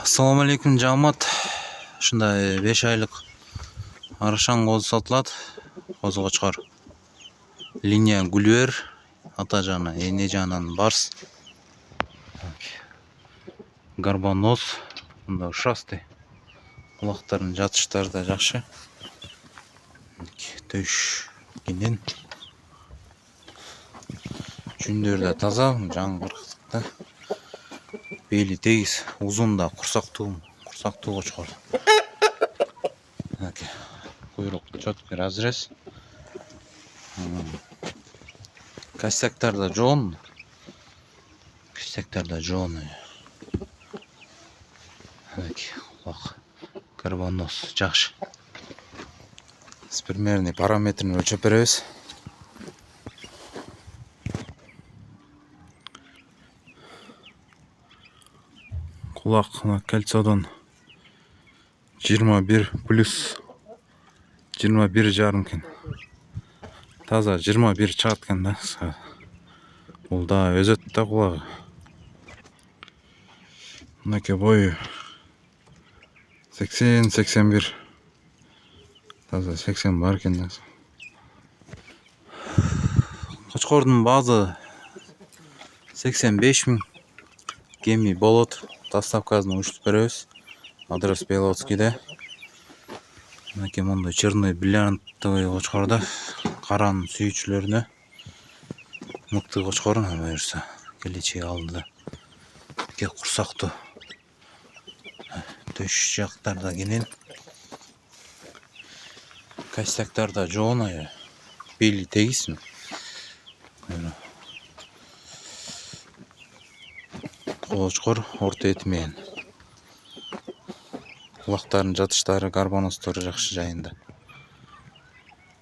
Assalamu alaikum жамат. Ушундай 5 айлык арашан козу сатылат. Козу кочкор. Линия Гулвер, ата жагынан, эне жагынан барс. Горбонос, мында ушастый. Кулактардын жатыштары да жакшы. Төш кенен. Жүндөрү да таза, жаңгырыкта. Бели тегиз, узун да, курсактуу кочкор. Куйрук четкий разрез. Костяктар да жоон. Кулак. Горбонос жакшы. С примерный параметрин өлчөп беребиз. Кулак кольцодон 21 плюс 21 жарым кен. Таза 21 чыгат кен да. Бул да өзөт да кулагы. Мынакей бою 80-81. Таза 80 бар кен да. Кочкордун базы 85 000. Кеми болот. Доставкасын уюштуруп беребиз. Адрес Беловскийде. Мынакей мондой черный бриллиантовый кочкордо каранын сүйүүчүлөрүнө мыкты кочкор буюрса келечеги алдыда. Курсактуу. Төш жактарда кенен. Костяктарда жоон бели тегизми? Кочкор орто этмеген. Кулактардын жатыштары, горбоностору жакшы жайында.